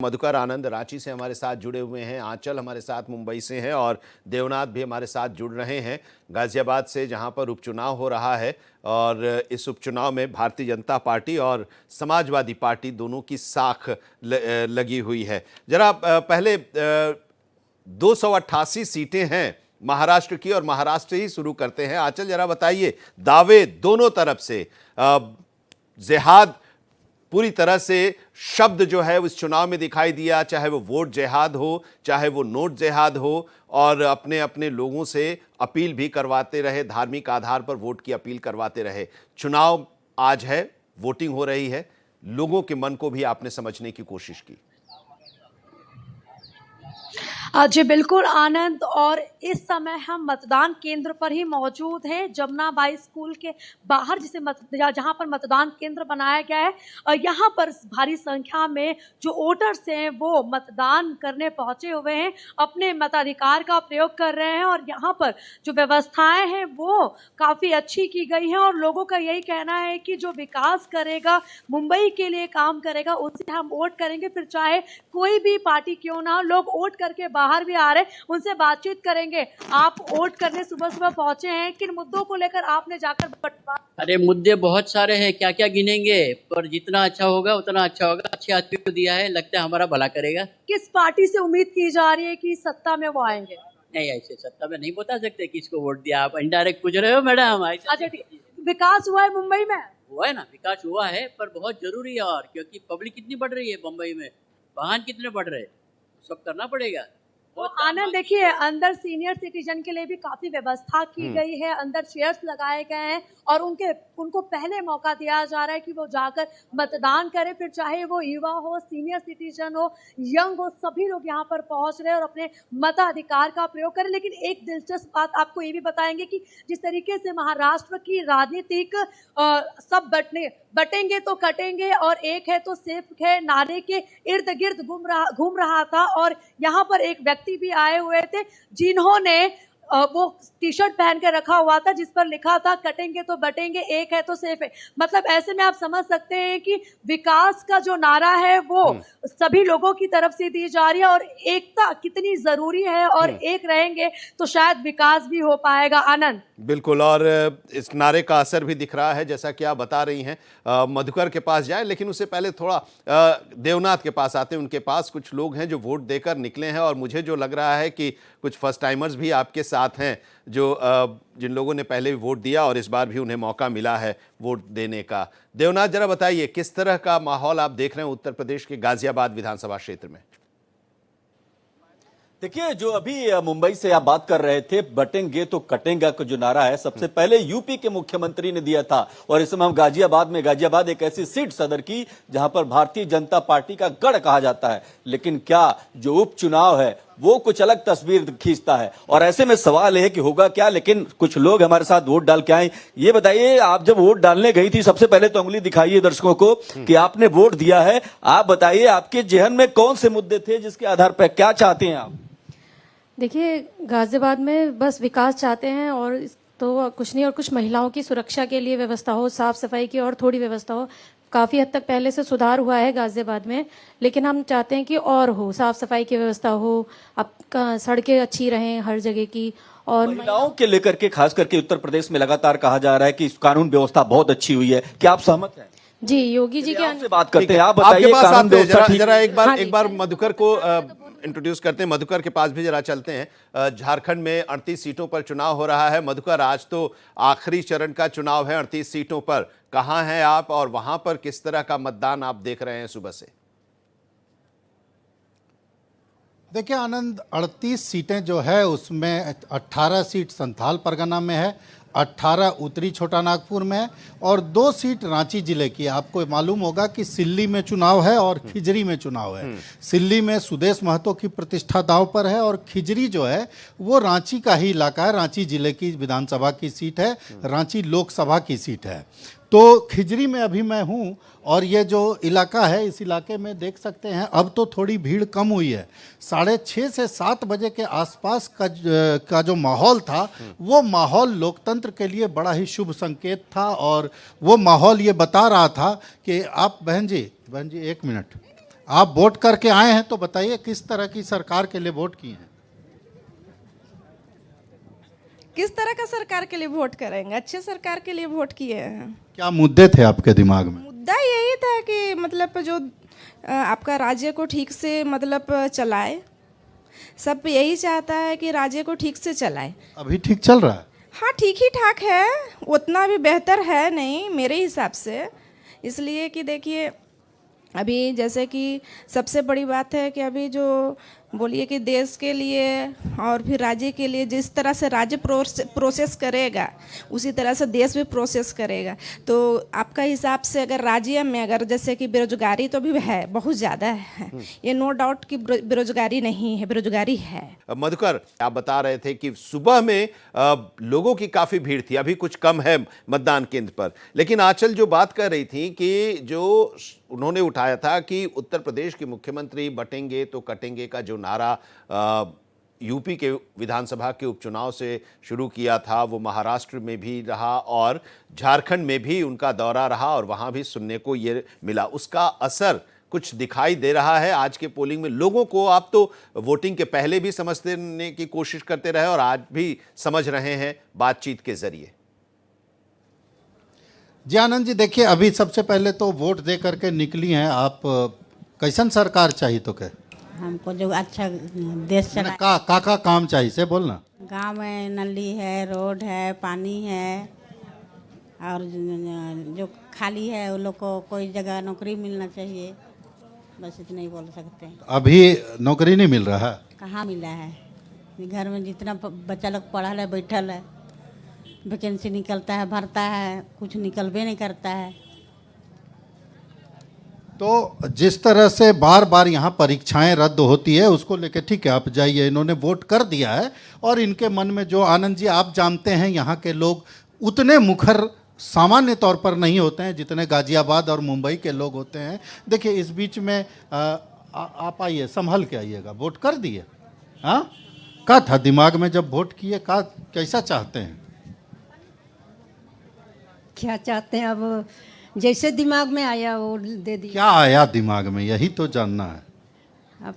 मधुकर आनंद रांची से हमारे साथ जुड़े हुए हैं, आंचल हमारे साथ मुंबई से हैं और देवनाथ भी हमारे साथ जुड़ रहे हैं गाजियाबाद से, जहां पर उपचुनाव हो रहा है। और इस उपचुनाव में भारतीय जनता पार्टी और समाजवादी पार्टी दोनों की साख लगी हुई है। जरा पहले 288 सीटें हैं महाराष्ट्र की, और महाराष्ट्र ही शुरू करते हैं। आंचल, जरा बताइए, दावे दोनों तरफ से, जिहाद पूरी तरह से शब्द जो है उस चुनाव में दिखाई दिया, चाहे वो वोट जिहाद हो, चाहे वो नोट जिहाद हो, और अपने अपने लोगों से अपील भी करवाते रहे, धार्मिक आधार पर वोट की अपील करवाते रहे। चुनाव आज है, वोटिंग हो रही है, लोगों के मन को भी आपने समझने की कोशिश की। जी बिल्कुल आनंद, और इस समय हम मतदान केंद्र पर ही मौजूद हैं, जमुनाबाई स्कूल के बाहर, जहां पर मतदान केंद्र बनाया गया है। और यहाँ पर भारी संख्या में जो वोटर्स हैं वो मतदान करने पहुंचे हुए हैं, अपने मताधिकार का प्रयोग कर रहे हैं। और यहाँ पर जो व्यवस्थाएं हैं वो काफ़ी अच्छी की गई हैं, और लोगों का यही कहना है कि जो विकास करेगा, मुंबई के लिए काम करेगा, उसे हम वोट करेंगे, फिर चाहे कोई भी पार्टी क्यों ना हो। लोग वोट करके बाहर भी आ रहे हैं, उनसे बातचीत करेंगे। आप वोट करने सुबह सुबह पहुंचे हैं, किन मुद्दों को लेकर आपने जाकर अरे मुद्दे बहुत सारे हैं, क्या क्या गिनेंगे, पर जितना अच्छा होगा उतना अच्छा होगा। अच्छे आदमी को दिया है, लगता है हमारा भला करेगा। किस पार्टी से उम्मीद की जा रही है कि सत्ता में वो आएंगे? नहीं, ऐसे सत्ता में नहीं बता सकते किसको वोट दिया। आप इनडायरेक्ट पूछ रहे हो मैडम। अच्छा ठीक, विकास हुआ है मुंबई में? हुआ है ना, विकास हुआ है, पर बहुत जरूरी है। और क्योंकि पब्लिक कितनी बढ़ रही है मुंबई में, वाहन कितने बढ़ रहे हैं, सब करना पड़ेगा। तो आनंद देखिए, अंदर सीनियर सिटीजन के लिए भी काफी व्यवस्था की गई है, अंदर चेयर्स लगाए गए हैं, और उनको पहले मौका दिया जा रहा है कि वो जाकर मतदान करें, फिर चाहे वो युवा हो, सीनियर सिटीजन हो, यंग हो, सभी लोग यहाँ पर पहुंच रहे हैं और अपने मताधिकार का प्रयोग करें। लेकिन एक दिलचस्प बात आपको ये भी बताएंगे कि जिस तरीके से महाराष्ट्र की राजनीतिक सब बटेंगे तो कटेंगे और एक है तो सिर्फ है नारे के इर्द गिर्द घूम रहा था। और यहाँ पर एक व्यक्ति भी आए हुए थे जिन्होंने वो टी शर्ट पहन के रखा हुआ था जिस पर लिखा था कटेंगे तो बटेंगे, एक है तो सेफ है। मतलब ऐसे में आप समझ सकते हैं कि विकास का जो नारा है वो सभी लोगों की तरफ से दी जा रही है, और एकता कितनी जरूरी है, और एक रहेंगे तो शायद विकास भी हो पाएगा। आनंद बिल्कुल, और इस नारे का असर भी दिख रहा है, जैसा कि आप बता रही हैं। मधुकर के पास जाए, लेकिन उससे पहले थोड़ा देवनाथ के पास आते हैं। उनके पास कुछ लोग हैं जो वोट देकर निकले हैं, और मुझे जो लग रहा है कि कुछ फर्स्ट टाइमर्स भी आपके साथ हैं, जो जिन लोगों ने पहले भी वोट दिया और इस बार भी उन्हें मौका मिला है वोट देने का। देवनाथ, जरा बताइए, किस तरह का माहौल आप देख रहे हैं उत्तर प्रदेश के गाजियाबाद विधानसभा क्षेत्र में? देखिए, जो अभी मुंबई से आप बात कर रहे थे, बटेंगे तो कटेंगे का जो नारा है, सबसे पहले यूपी के मुख्यमंत्री ने दिया था। और इस समय हम गाजियाबाद एक ऐसी सीट सदर की जहां पर भारतीय जनता पार्टी का गढ़ कहा जाता है। लेकिन क्या जो उपचुनाव है वो कुछ अलग तस्वीर खींचता है, और ऐसे में सवाल है कि होगा क्या। लेकिन कुछ लोग हमारे साथ वोट डाल के आए। ये बताइए, आप जब वोट डालने गई थी, सबसे पहले तो उंगली दिखाइए दर्शकों को कि आपने वोट दिया है। आप बताइए, आपके जहन में कौन से मुद्दे थे, जिसके आधार पर क्या चाहते हैं आप? देखिए, गाजियाबाद में बस विकास चाहते हैं, और तो कुछ नहीं, और कुछ महिलाओं की सुरक्षा के लिए व्यवस्था हो, साफ सफाई की और थोड़ी व्यवस्था हो। काफ़ी हद तक पहले से सुधार हुआ है गाजियाबाद में, लेकिन हम चाहते हैं कि और हो, साफ सफाई की व्यवस्था हो, अब सड़कें अच्छी रहें हर जगह की। और महिलाओं के लेकर के खास करके उत्तर प्रदेश में लगातार कहा जा रहा है कि कानून व्यवस्था बहुत अच्छी हुई है, क्या आप सहमत हैं? जी, योगी जी के बात करते हैं, आप बताइए। जरा एक बार मधुकर को इंट्रोड्यूस करते हैं। मधुकर के पास भी जरा चलते हैं। झारखंड में 38 सीटों पर चुनाव हो रहा है। मधुकर, आज तो आखिरी चरण का चुनाव है 38 सीटों पर। कहां हैं आप, और वहां पर किस तरह का मतदान आप देख रहे हैं सुबह से? देखिए आनंद, 38 सीटें जो है उसमें 18 सीट संथाल परगना में है, 18 उत्तरी छोटा नागपुर में है, और 2 सीट रांची जिले की। आपको मालूम होगा कि सिल्ली में चुनाव है और खिजरी में चुनाव है। सिल्ली में सुदेश महतो की प्रतिष्ठा दांव पर है, और खिजरी जो है वो रांची का ही इलाका है, रांची जिले की विधानसभा की सीट है, रांची लोकसभा की सीट है। तो खिजरी में अभी मैं हूँ, और ये जो इलाका है, इस इलाके में देख सकते हैं अब तो थोड़ी भीड़ कम हुई है। 6:30 से 7 बजे के आसपास का जो माहौल था, वो माहौल लोकतंत्र के लिए बड़ा ही शुभ संकेत था। और वो माहौल ये बता रहा था कि आप बहन जी 1 मिनट, आप वोट करके आए हैं तो बताइए किस तरह की सरकार के लिए वोट किए हैं? किस तरह का सरकार के लिए वोट करेंगे? अच्छे सरकार के लिए वोट किए हैं। क्या मुद्दे थे आपके दिमाग में? मुद्दा यही था कि मतलब जो आपका राज्य को ठीक से मतलब चलाए, सब यही चाहता है कि राज्य को ठीक से चलाए। अभी ठीक चल रहा है? हाँ, ठीक ही ठाक है, उतना भी बेहतर है नहीं मेरे हिसाब से। इसलिए कि देखिए अभी जैसे कि सबसे बड़ी बात है कि अभी जो बोलिए कि देश के लिए और फिर राज्य के लिए जिस तरह से राज्य प्रोसेस करेगा उसी तरह से देश भी प्रोसेस करेगा। तो आपका हिसाब से अगर राज्य में अगर जैसे कि बेरोजगारी तो भी है, बहुत ज़्यादा है, ये नो डाउट कि बेरोजगारी नहीं है, बेरोजगारी है। मधुकर, आप बता रहे थे कि सुबह में लोगों की काफी भीड़ थी, अभी कुछ कम है मतदान केंद्र पर, लेकिन आंचल जो बात कर रही थी कि जो उन्होंने उठाया था कि उत्तर प्रदेश के मुख्यमंत्री बटेंगे तो कटेंगे का जो नारा यूपी के विधानसभा के उपचुनाव से शुरू किया था, वो महाराष्ट्र में भी रहा और झारखंड में भी उनका दौरा रहा और वहां भी सुनने को ये मिला। उसका असर कुछ दिखाई दे रहा है आज के पोलिंग में? लोगों को आप तो वोटिंग के पहले भी समझने की कोशिश करते रहे और आज भी समझ रहे हैं बातचीत के जरिए। जी आनंद जी, देखिए अभी सबसे पहले तो वोट दे करके निकली हैं आप, कैसन सरकार चाहिए तो क्या? हमको जो अच्छा देश चला, का काम चाहिए से बोलना। गांव में नली है, रोड है, पानी है, और जो खाली है वो लोग को कोई जगह नौकरी मिलना चाहिए, बस इतना ही बोल सकते हैं। अभी नौकरी नहीं मिल रहा है? कहाँ मिला है? घर में जितना बच्चा लोग पढ़ल है, बैठल है, वैकेंसी निकलता है, भरता है, कुछ निकलबे नहीं करता है। तो जिस तरह से बार बार यहाँ परीक्षाएं रद्द होती है उसको लेके ठीक है, आप जाइए, इन्होंने वोट कर दिया है और इनके मन में जो, आनंद जी आप जानते हैं यहाँ के लोग उतने मुखर सामान्य तौर पर नहीं होते हैं जितने गाजियाबाद और मुंबई के लोग होते हैं। देखिए इस बीच में आप आइए, संभल के आइएगा, वोट कर दिए? हाँ, क्या था दिमाग में जब वोट किए, का कैसा चाहते हैं? क्या चाहते हैं, अब जैसे दिमाग में आया वो दे दिया। क्या आया दिमाग में, यही तो जानना है। अब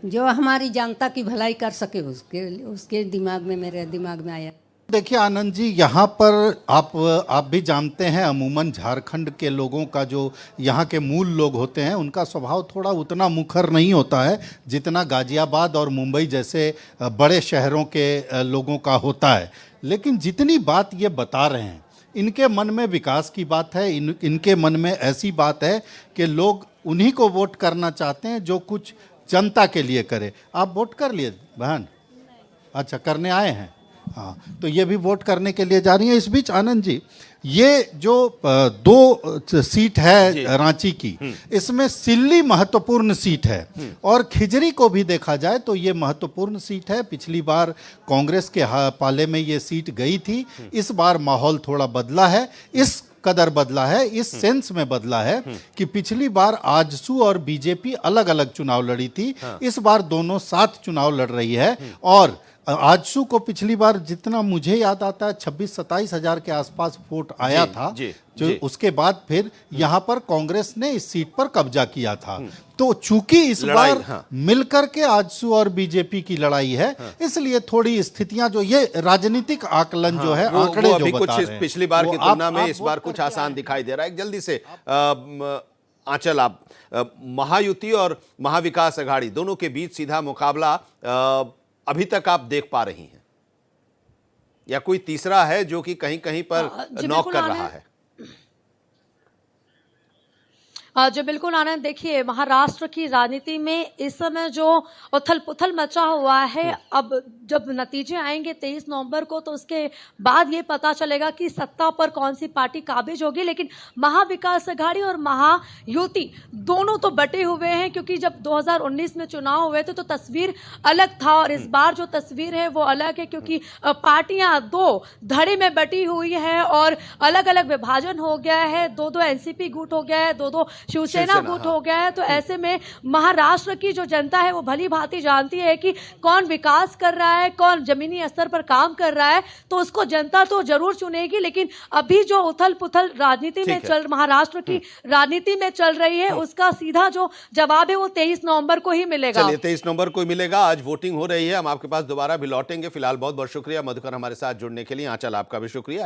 जो हमारी जनता की भलाई कर सके उसके दिमाग में, मेरे दिमाग में आया। देखिए आनंद जी, यहाँ पर आप भी जानते हैं अमूमन झारखंड के लोगों का, जो यहाँ के मूल लोग होते हैं, उनका स्वभाव थोड़ा उतना मुखर नहीं होता है जितना गाजियाबाद और मुंबई जैसे बड़े शहरों के लोगों का होता है। लेकिन जितनी बात ये बता रहे हैं, इनके मन में विकास की बात है, इनके मन में ऐसी बात है कि लोग उन्हीं को वोट करना चाहते हैं जो कुछ जनता के लिए करे। आप वोट कर लिए बहन? अच्छा, करने आए हैं। हाँ, तो ये भी वोट करने के लिए जा रही हैं। इस बीच आनंद जी, ये जो 2 सीट है रांची की, इसमें सिल्ली महत्वपूर्ण सीट है और खिजरी को भी देखा जाए तो ये महत्वपूर्ण सीट है। पिछली बार कांग्रेस के पाले में ये सीट गई थी, इस बार माहौल थोड़ा बदला है, इस कदर बदला है, इस सेंस में बदला है कि पिछली बार आजसू और बीजेपी अलग अलग चुनाव लड़ी थी, इस बार दोनों साथ चुनाव लड़ रही है। और आजसू को पिछली बार जितना मुझे याद आता है 26-27 हजार के आसपास वोट आया था, जो उसके बाद फिर यहाँ पर कांग्रेस ने इस सीट पर कब्जा किया था। तो चूंकि इस बार मिलकर के आजसू और बीजेपी की लड़ाई है, इसलिए थोड़ी स्थितियां, जो ये राजनीतिक आकलन जो है, आंकड़े जो बता रहे हैं, पिछली बार की तुलना में इस बार कुछ आसान दिखाई दे रहा है। जल्दी से आंचल, आप महायुति और महाविकास अघाड़ी दोनों के बीच सीधा मुकाबला अभी तक आप देख पा रही हैं, या कोई तीसरा है जो कि कहीं कहीं पर नॉक कर रहा है? जो बिल्कुल आनंद, देखिए महाराष्ट्र की राजनीति में इस समय जो उथल पुथल मचा हुआ है, अब जब नतीजे आएंगे 23 नवंबर को तो उसके बाद ये पता चलेगा कि सत्ता पर कौन सी पार्टी काबिज होगी। लेकिन महाविकास अघाड़ी और महायुति दोनों तो बटे हुए हैं, क्योंकि जब 2019 में चुनाव हुए थे तो तस्वीर अलग था और इस बार जो तस्वीर है वो अलग है, क्योंकि पार्टियां 2 धड़े में बटी हुई है और अलग अलग विभाजन हो गया है। 2-2 एनसीपी गुट हो गया है, 2-2 शिवसेना शिवसेना, गुट हाँ। हो गया है। तो ऐसे में महाराष्ट्र की जो जनता है वो भली भांति जानती है कि कौन विकास कर रहा है, कौन जमीनी स्तर पर काम कर रहा है, तो उसको जनता तो जरूर चुनेगी। लेकिन अभी जो उथल पुथल राजनीति में ठीक है। महाराष्ट्र की राजनीति में चल रही है, उसका सीधा जो जवाब है वो 23 नवंबर को ही मिलेगा। चलिए 23 नवंबर को ही मिलेगा। आज वोटिंग हो रही है, हम आपके पास दोबारा भी लौटेंगे। फिलहाल बहुत बहुत शुक्रिया मधुकर हमारे साथ जुड़ने के लिए। आंचल आपका भी शुक्रिया।